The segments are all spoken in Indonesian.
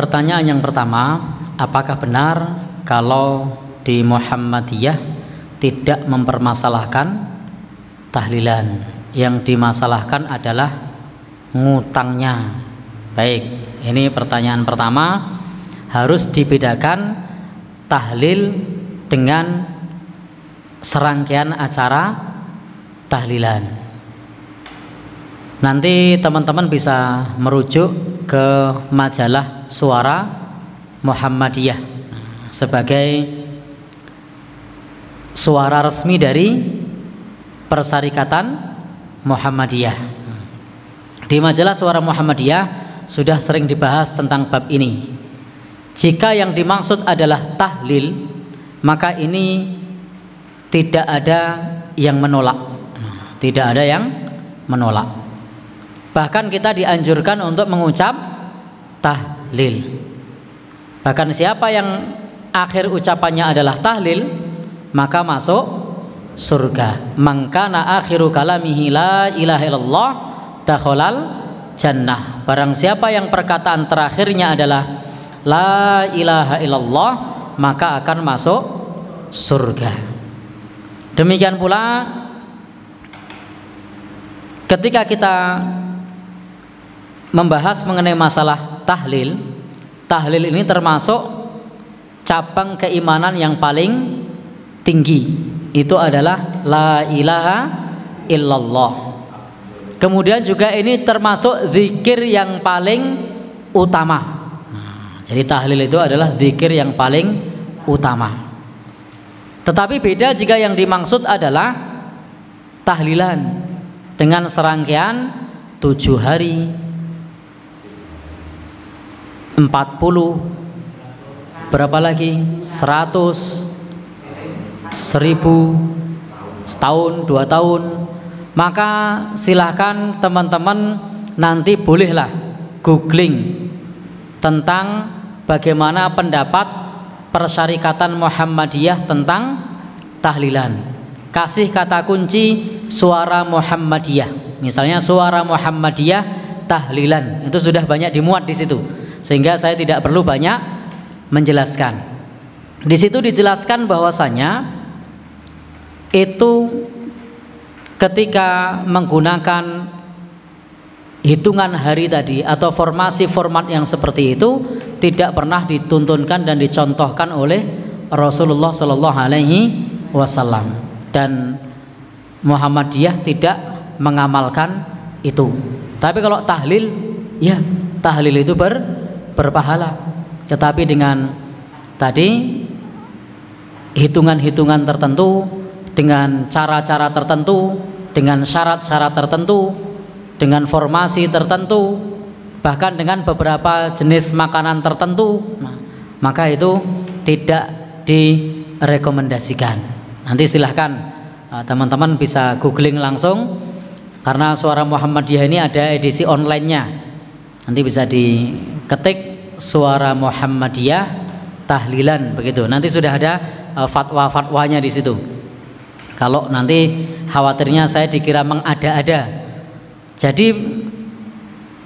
Pertanyaan yang pertama, apakah benar kalau di Muhammadiyah tidak mempermasalahkan tahlilan? Yang dimasalahkan adalah ngutangnya. Baik, ini pertanyaan pertama. Harus dibedakan tahlil dengan serangkaian acara tahlilan. Nanti teman-teman bisa merujuk ke majalah Suara Muhammadiyah sebagai suara resmi dari Persyarikatan Muhammadiyah. Di majalah Suara Muhammadiyah sudah sering dibahas tentang bab ini. Jika yang dimaksud adalah tahlil, maka ini tidak ada yang menolak. Tidak ada yang menolak. Bahkan kita dianjurkan untuk mengucap tahlil. Bahkan siapa yang akhir ucapannya adalah tahlil, maka masuk surga. Man kana akhiru kalamihi la ilaha illallah dakhalal jannah. Barang siapa yang perkataan terakhirnya adalah la ilaha illallah, maka akan masuk surga. Demikian pula ketika kita membahas mengenai masalah tahlil, tahlil ini termasuk cabang keimanan yang paling tinggi. Itu adalah la ilaha illallah. Kemudian juga ini termasuk zikir yang paling utama. Jadi tahlil itu adalah zikir yang paling utama. Tetapi beda jika yang dimaksud adalah tahlilan dengan serangkaian 7 hari, 40, berapa lagi? 100, 1000, setahun, 2 tahun. Maka silahkan teman-teman nanti bolehlah googling tentang bagaimana pendapat Persyarikatan Muhammadiyah tentang tahlilan. Kasih kata kunci Suara Muhammadiyah. Misalnya Suara Muhammadiyah tahlilan. Itu sudah banyak dimuat di situ. Sehingga saya tidak perlu banyak menjelaskan. Di situ dijelaskan bahwasanya itu ketika menggunakan hitungan hari tadi atau formasi format yang seperti itu tidak pernah dituntunkan dan dicontohkan oleh Rasulullah Shallallahu Alaihi Wasallam, dan Muhammadiyah tidak mengamalkan itu. Tapi kalau tahlil, ya tahlil itu berpahala, tetapi dengan tadi hitungan-hitungan tertentu, dengan cara-cara tertentu, dengan syarat-syarat tertentu, dengan formasi tertentu, bahkan dengan beberapa jenis makanan tertentu, maka itu tidak direkomendasikan. Nanti silahkan teman-teman bisa googling langsung, karena Suara Muhammadiyah ini ada edisi online-nya. Nanti bisa diketik Suara Muhammadiyah tahlilan begitu. Nanti sudah ada fatwa-fatwanya di situ. Kalau nanti khawatirnya saya dikira mengada-ada. Jadi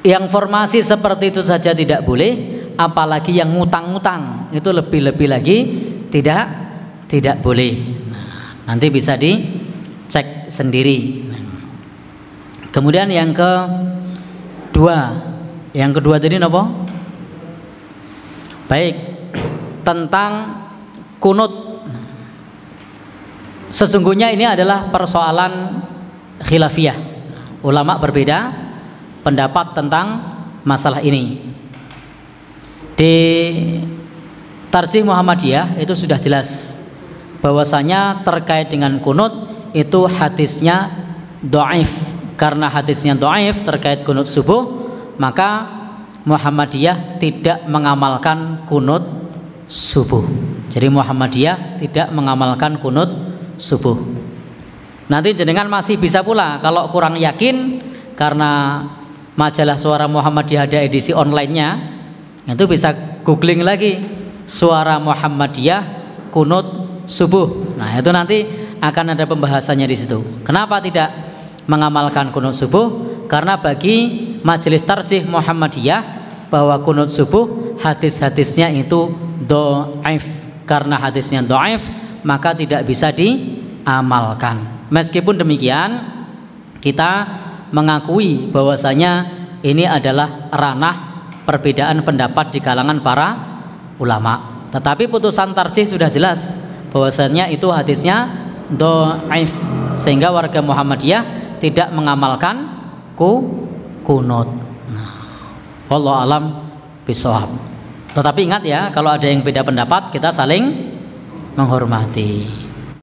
yang formasi seperti itu saja tidak boleh, apalagi yang ngutang-ngutang itu lebih-lebih lagi tidak boleh. Nanti bisa dicek sendiri. Kemudian yang kedua tadi apa? Baik, tentang kunut. Sesungguhnya ini adalah persoalan khilafiyah. Ulama berbeda pendapat tentang masalah ini. Di Tarjih Muhammadiyah itu sudah jelas bahwasanya terkait dengan kunut itu hadisnya dhaif. Karena hadisnya dhaif terkait kunut subuh, maka Muhammadiyah tidak mengamalkan kunut subuh. Jadi Muhammadiyah tidak mengamalkan kunut subuh. Nanti jenengan masih bisa pula kalau kurang yakin, karena majalah Suara Muhammadiyah ada edisi online-nya, itu bisa googling lagi Suara Muhammadiyah kunut subuh. Nah, itu nanti akan ada pembahasannya di situ. Kenapa tidak mengamalkan kunut subuh? Karena bagi Majelis Tarjih Muhammadiyah bahwa kunut subuh hadis-hadisnya itu dhaif. Karena hadisnya dhaif, maka tidak bisa diamalkan. Meskipun demikian, kita mengakui bahwasanya ini adalah ranah perbedaan pendapat di kalangan para ulama. Tetapi putusan tarjih sudah jelas bahwasanya itu hadisnya dhaif, sehingga warga Muhammadiyah tidak mengamalkan kunut. Wallahu alam bishawab. Tetapi ingat ya, kalau ada yang beda pendapat, kita saling menghormati.